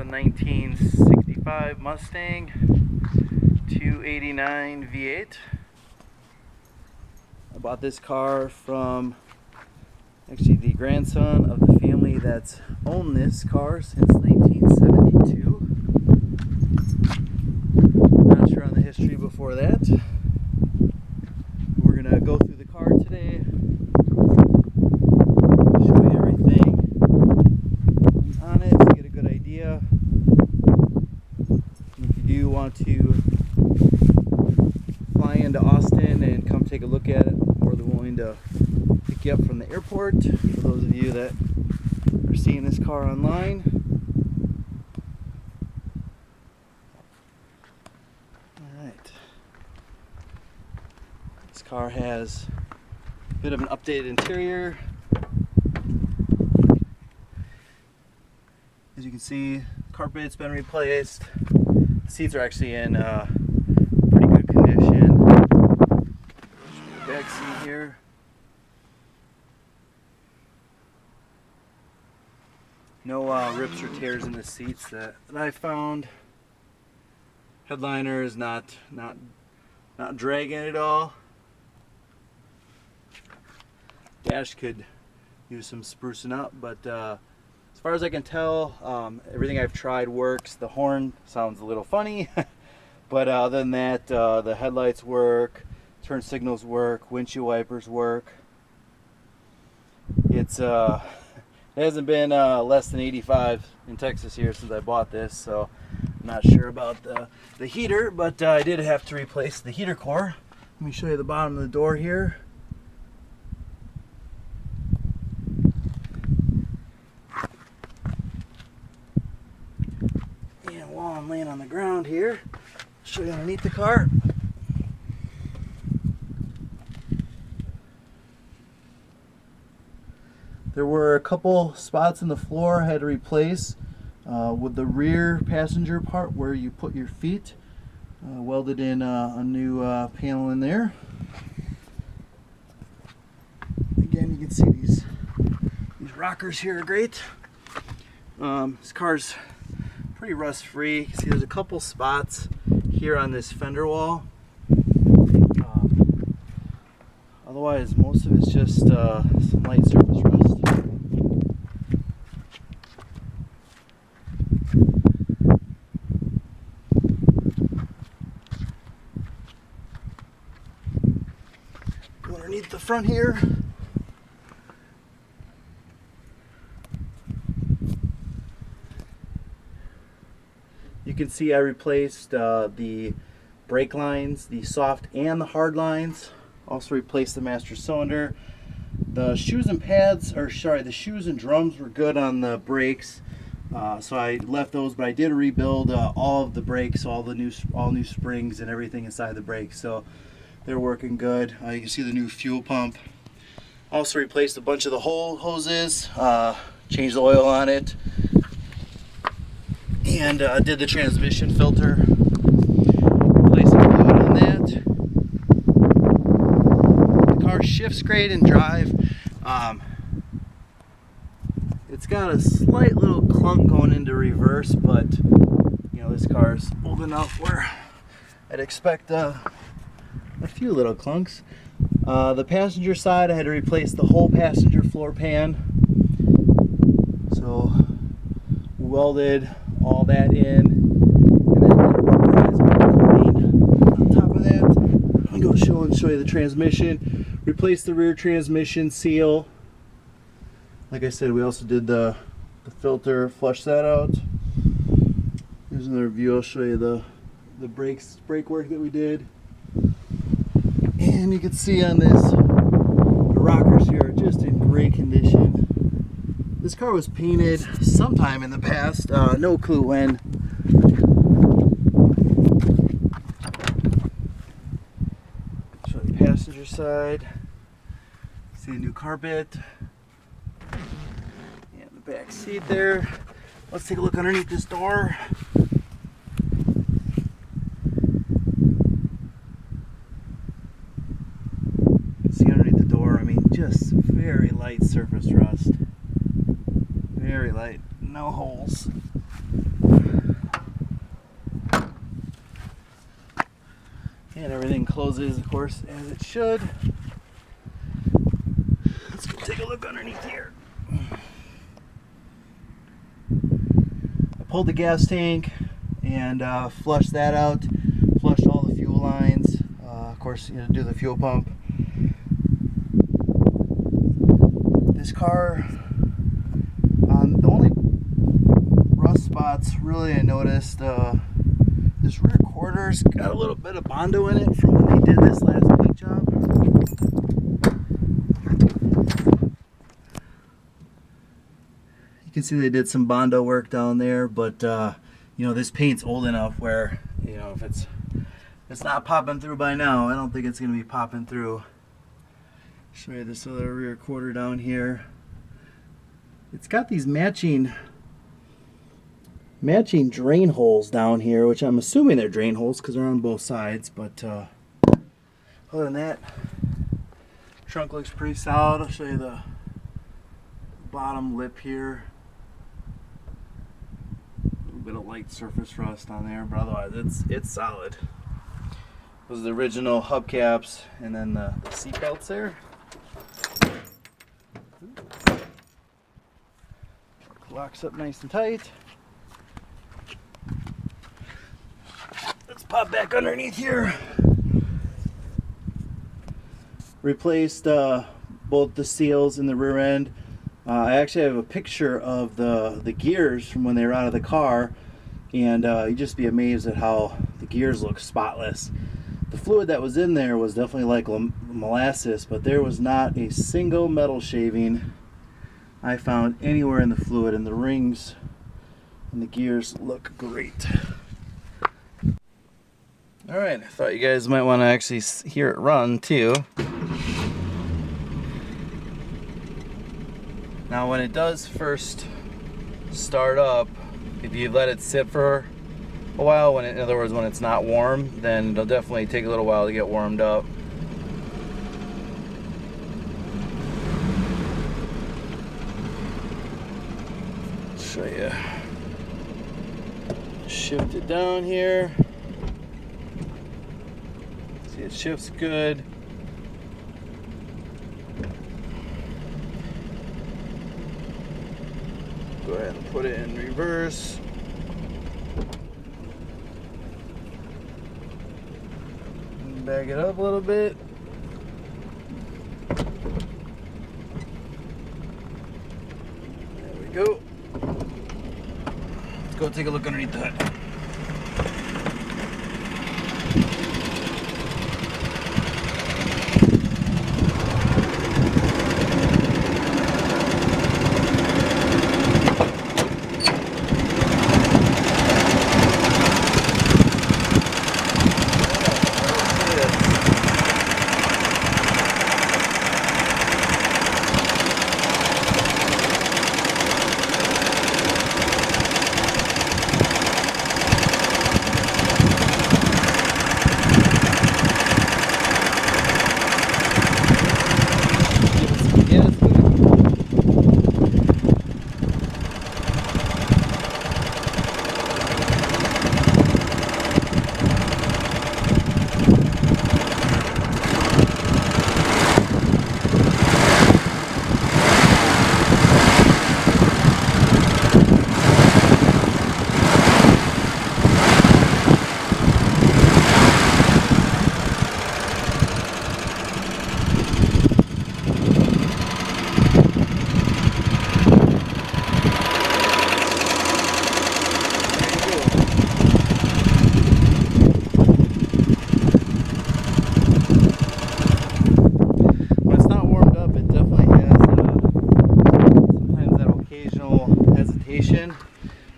1965 Mustang 289 V8. I bought this car from actually the grandson of the family that's owned this car since 1972. Not sure on the history before that. We're gonna go through the car today, show you everything on it to get a good idea. And if you do want to fly into Austin and come take a look at it, more than willing to pick you up from the airport. For those of you that are seeing this car online. Alright. This car has a bit of an updated interior. As you can see, carpet's been replaced. The seats are actually in pretty good condition. The back seat here. No rips or tears in the seats that I found. Headliner is not dragging at all. Dash could use some sprucing up, but as far as I can tell, everything I've tried works. The horn sounds a little funny, but other than that, the headlights work, turn signals work, windshield wipers work. It hasn't been less than 85 in Texas here since I bought this, so I'm not sure about the heater, but I did have to replace the heater core. Let me show you the bottom of the door here. And while I'm laying on the ground here, I'll show you underneath the car. There were a couple spots in the floor I had to replace with the rear passenger part where you put your feet. Welded in a new panel in there. Again, you can see these rockers here are great. This car's pretty rust free. You can see there's a couple spots here on this fender wall. Otherwise, most of it's just some light surface rust. Go underneath the front here. You can see I replaced the brake lines, the soft and the hard lines. Also replaced the master cylinder. The shoes and pads, or sorry, the shoes and drums were good on the brakes, so I left those. But I did rebuild all of the brakes, all new springs and everything inside the brakes, so they're working good. You can see the new fuel pump. Also replaced a bunch of the hoses, changed the oil on it, and did the transmission filter. Replaced the fluid on that. Shifts great in drive. It's got a slight little clunk going into reverse, but you know, this car's old enough where I'd expect a few little clunks. The passenger side, I had to replace the whole passenger floor pan, so welded all that in, and then rubberized coating on top of that. I'm gonna go show you the transmission. Replaced the rear transmission seal. Like I said, we also did the filter, flush that out. Here's another view. I'll show you the brake work that we did. And you can see on this, the rockers here are just in great condition. This car was painted sometime in the past, no clue when. Show the passenger side. See the new carpet. And the back seat there. Let's take a look underneath this door. See underneath the door, I mean, just very light surface rust. Very light, no holes. And everything closes, of course, as it should. Let's go take a look underneath here. I pulled the gas tank and flushed that out. Flushed all the fuel lines. Of course, do the fuel pump. This car, the only rust spots really I noticed, this rear quarter's got a little bit of Bondo in it from when they did this last paint job. You can see they did some Bondo work down there, but this paint's old enough where if it's not popping through by now, I don't think it's going to be popping through. Show you this other rear quarter down here. It's got these matching drain holes down here, which I'm assuming they're drain holes because they're on both sides, but other than that, trunk looks pretty solid. I'll show you the bottom lip here. A little bit of light surface rust on there, but otherwise it's solid. Those are the original hubcaps, and then the seat belts there. Locks up nice and tight. Let's pop back underneath here. Replaced both the seals in the rear end. I actually have a picture of the gears from when they were out of the car, and you'd just be amazed at how the gears look spotless. The fluid that was in there was definitely like molasses, but there was not a single metal shaving I found anywhere in the fluid, and the rings and the gears look great. Alright, I thought you guys might want to actually hear it run too. Now when it does first start up, if you let it sit for a while, in other words when it's not warm, then it'll definitely take a little while to get warmed up. Show you. Shift it down here. See, it shifts good. Go ahead and put it in reverse. Back it up a little bit. There we go. Let's go take a look underneath the hood.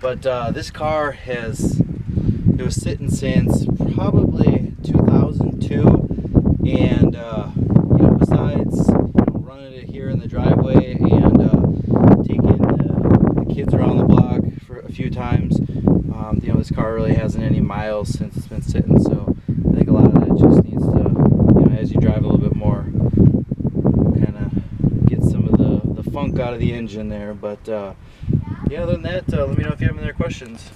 But this car it was sitting since probably 2002, and besides running it here in the driveway and taking the kids around the block for a few times, this car really hasn't any miles since it's been sitting. So I think a lot of that just needs to, as you drive a little bit more, kind of get some of the funk out of the engine there. But yeah, other than that, let me know if you have any other questions.